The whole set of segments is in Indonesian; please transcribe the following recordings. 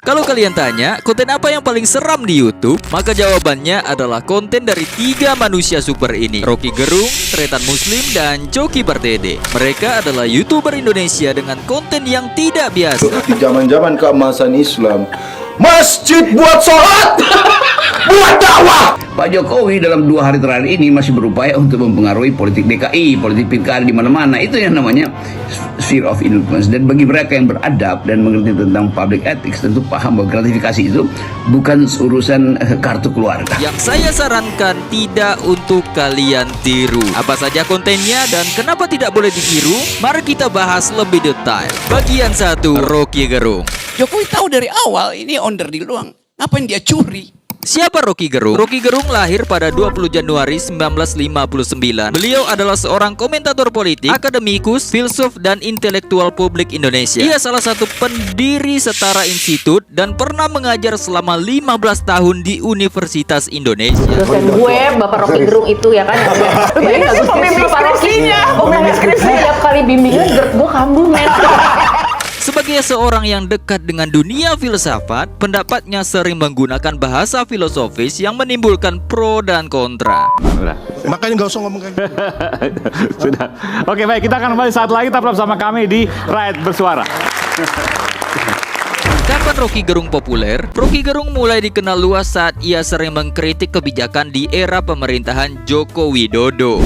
Kalau kalian tanya, konten apa yang paling seram di YouTube? Maka jawabannya adalah konten dari 3 manusia super ini, Rocky Gerung, Tretan Muslim, dan Coki Pardede. Mereka adalah YouTuber Indonesia dengan konten yang tidak biasa. Di zaman-zaman keemasan Islam, masjid buat sholat, buat dakwah. Pak Jokowi dalam 2 hari terakhir ini masih berupaya untuk mempengaruhi politik DKI, politik pilkada di mana-mana. Itu yang namanya sphere of influence. Dan bagi mereka yang beradab dan mengerti tentang public ethics, tentu paham bahwa gratifikasi itu bukan urusan kartu keluarga. Yang saya sarankan tidak untuk kalian tiru. Apa saja kontennya dan kenapa tidak boleh ditiru? Mari kita bahas lebih detail. Bagian 1, Rocky Gerung. Jokowi tahu dari awal ini onderdil doang. Ngapain dia curi? Siapa Rocky Gerung? Rocky Gerung lahir pada 20 Januari 1959. Beliau adalah seorang komentator politik, akademikus, filsuf, dan intelektual publik Indonesia. Ia salah satu pendiri Setara Institut dan pernah mengajar selama 15 tahun di Universitas Indonesia. Dosen gue, Bapak Rocky Gerung itu ya kan. Ini pembimbing skripsinya. Pembimbing skripsi tiap kali bimbingan gue kambuh men. Sebagai seorang yang dekat dengan dunia filsafat, pendapatnya sering menggunakan bahasa filosofis yang menimbulkan pro dan kontra. Makanya nggak usah ngomong kayak gitu. Sudah. Oke, baik, kita akan kembali saat lagi. Tetap bersama kami di Rakyat Bersuara. Kapan Rocky Gerung populer? Rocky Gerung mulai dikenal luas saat ia sering mengkritik kebijakan di era pemerintahan Joko Widodo.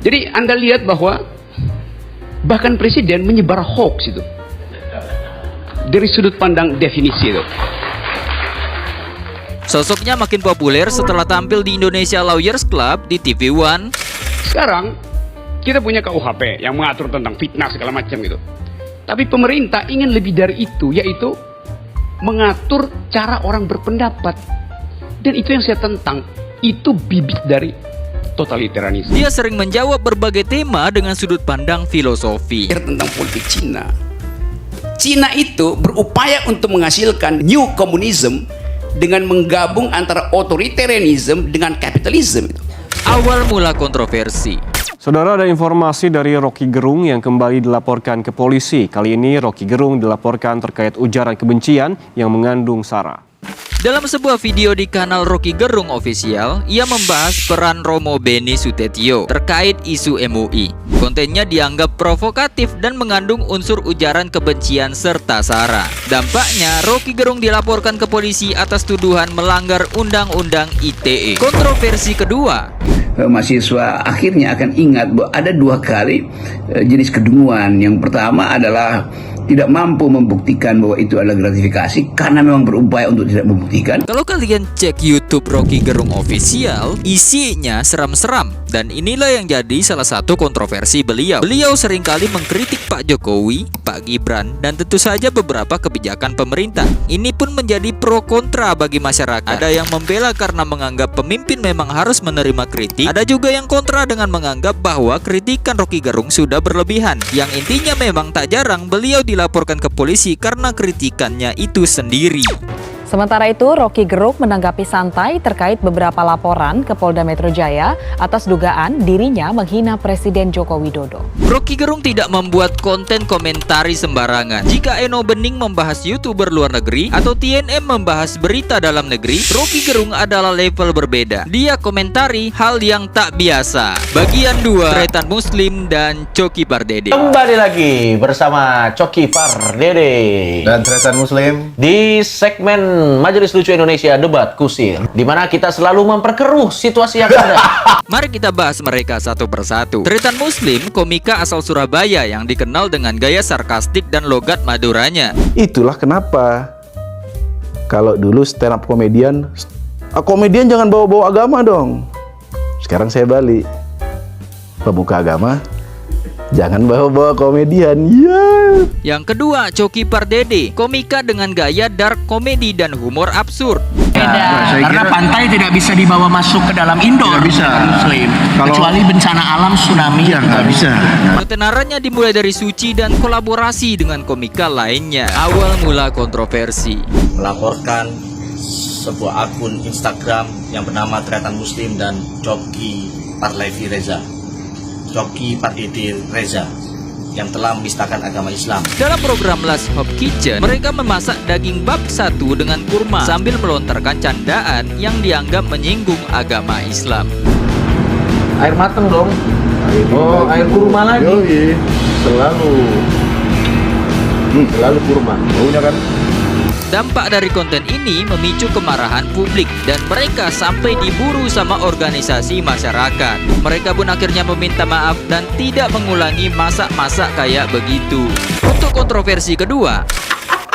Jadi Anda lihat bahwa bahkan presiden menyebar hoax itu. Dari sudut pandang definisi itu. Sosoknya makin populer setelah tampil di Indonesia Lawyers Club di TV One. Sekarang kita punya KUHP yang mengatur tentang fitnah segala macam gitu. Tapi pemerintah ingin lebih dari itu, yaitu mengatur cara orang berpendapat. Dan itu yang saya tentang. Itu bibit dari totalitarianisme. Dia sering menjawab berbagai tema dengan sudut pandang filosofi. Tentang politik Cina. Cina itu berupaya untuk menghasilkan new communism dengan menggabung antara authoritarianism dengan kapitalisme. Awal mula kontroversi. Saudara, ada informasi dari Rocky Gerung yang kembali dilaporkan ke polisi. Kali ini Rocky Gerung dilaporkan terkait ujaran kebencian yang mengandung sara. Dalam sebuah video di kanal Rocky Gerung Official, ia membahas peran Romo Beni Sutetio terkait isu MUI. Kontennya dianggap provokatif dan mengandung unsur ujaran kebencian serta sara. Dampaknya, Rocky Gerung dilaporkan ke polisi atas tuduhan melanggar Undang-Undang ITE. Kontroversi kedua, Mahasiswa akhirnya akan ingat bahwa ada 2 kali jenis kedunguan. Yang pertama adalah tidak mampu membuktikan bahwa itu adalah gratifikasi karena memang berupaya untuk tidak membuktikan. kalau kalian cek YouTube Rocky Gerung Official, isinya seram-seram. Dan inilah yang jadi salah satu kontroversi beliau. Beliau seringkali mengkritik Pak Jokowi, Pak Gibran, dan tentu saja beberapa kebijakan pemerintah. Ini pun menjadi pro kontra bagi masyarakat. Ada yang membela karena menganggap pemimpin memang harus menerima kritik. Ada juga yang kontra dengan menganggap bahwa kritikan Rocky Gerung sudah berlebihan. Yang intinya memang tak jarang beliau dilaporkan ke polisi karena kritikannya itu sendiri. Sementara itu, Rocky Gerung menanggapi santai terkait beberapa laporan ke Polda Metro Jaya atas dugaan dirinya menghina Presiden Joko Widodo. Rocky Gerung tidak membuat konten komentari sembarangan. Jika Eno Bening membahas YouTuber luar negeri atau TNM membahas berita dalam negeri, Rocky Gerung adalah level berbeda. Dia komentari hal yang tak biasa. Bagian 2, Tretan Muslim dan Coki Pardede. Kembali lagi bersama Coki Pardede Dan Tretan Muslim di segmen Majelis Lucu Indonesia Debat Kusir, di mana kita selalu memperkeruh situasi yang ada. Mari kita bahas mereka satu persatu. Tretan Muslim, komika asal Surabaya yang dikenal dengan gaya sarkastik dan logat Maduranya. itulah kenapa kalau dulu stand up komedian jangan bawa-bawa agama dong. Sekarang saya balik, pemuka agama jangan bawa-bawa komedian. Yang kedua, Coki Pardede, komika dengan gaya dark comedy dan humor absurd. Karena pantai tidak bisa dibawa masuk ke dalam indoor Muslim, kecuali bencana alam tsunami. Nggak bisa. Ketenarannya dimulai dari suci dan kolaborasi dengan komika lainnya. Awal mula kontroversi. Melaporkan sebuah akun Instagram yang bernama Tretan Muslim dan Coki Pardede Reza. yang telah menistakan agama Islam. Dalam program Last Hope Kitchen, mereka memasak daging bab satu dengan kurma sambil melontarkan candaan yang dianggap menyinggung agama Islam. Air mateng dong. Oh, air kurma lagi. Yoi, selalu kurma. Baunya kan? Dampak dari konten ini memicu kemarahan publik dan mereka sampai diburu sama organisasi masyarakat. Mereka pun akhirnya meminta maaf dan tidak mengulangi masak-masak kayak begitu. Untuk kontroversi kedua,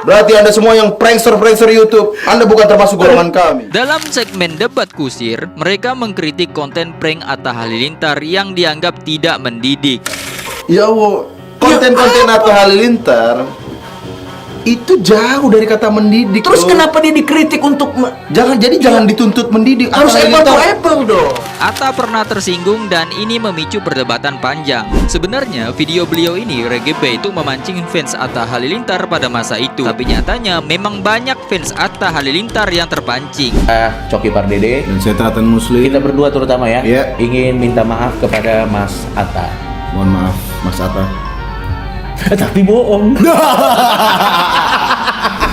Berarti Anda semua yang prankster YouTube, Anda bukan termasuk golongan kami. dalam segmen debat kusir, mereka mengkritik konten prank Atta Halilintar yang dianggap tidak mendidik. Ya Allah, konten-konten Atta Halilintar itu jauh dari kata mendidik. Terus loh. kenapa dia dikritik untuk Jangan dituntut mendidik. harus Atta apple to Halilintar- apple dong? Atta pernah tersinggung dan ini memicu perdebatan panjang. Sebenarnya video beliau ini reggae itu memancing fans Atta Halilintar pada masa itu. Tapi nyatanya memang banyak fans Atta Halilintar yang terpancing. Coki Pardede, Dan saya Tratan Muslim. kita berdua terutama ya, Iya. ingin minta maaf kepada Mas Atta. Mohon maaf, Mas Atta. Tapi bohong.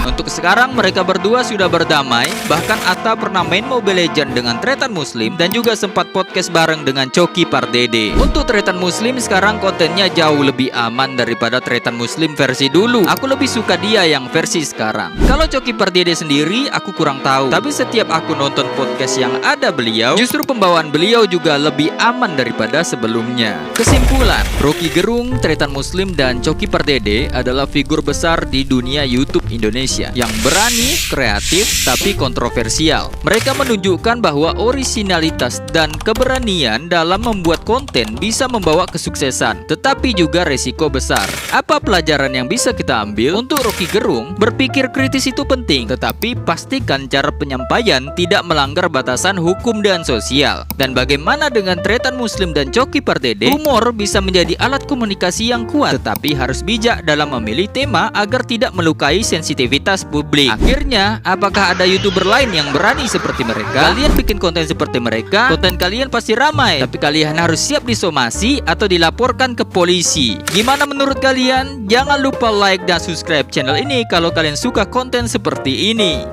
Untuk sekarang mereka berdua sudah berdamai. Bahkan Atta pernah main Mobile Legends dengan Tretan Muslim dan juga sempat podcast bareng dengan Coki Pardede. Untuk Tretan Muslim sekarang kontennya jauh lebih aman daripada Tretan Muslim versi dulu. Aku lebih suka dia yang versi sekarang. Kalau Coki Pardede sendiri aku kurang tahu. Tapi setiap aku nonton podcast yang ada beliau, justru pembawaan beliau juga lebih aman daripada sebelumnya. Kesimpulan, Rocky Gerung, Tretan Muslim dan Coki Pardede adalah figur besar di dunia YouTube Indonesia yang berani, kreatif, tapi kontroversial. Mereka menunjukkan bahwa orisinalitas dan keberanian dalam membuat konten bisa membawa kesuksesan, tetapi juga resiko besar. Apa pelajaran yang bisa kita ambil? Untuk Rocky Gerung, berpikir kritis itu penting, tetapi pastikan cara penyampaian tidak melanggar batasan hukum dan sosial. Dan bagaimana dengan Tretan Muslim dan Coki Pardede? Humor bisa menjadi alat komunikasi yang kuat, tetapi harus bijak dalam memilih tema agar tidak melukai sensitivitas publik. Akhirnya, apakah ada YouTuber lain yang berani seperti mereka? Kalian bikin konten seperti mereka, konten kalian pasti ramai, tapi kalian harus siap disomasi atau dilaporkan ke polisi. Gimana menurut kalian? Jangan lupa like dan subscribe channel ini kalau kalian suka konten seperti ini.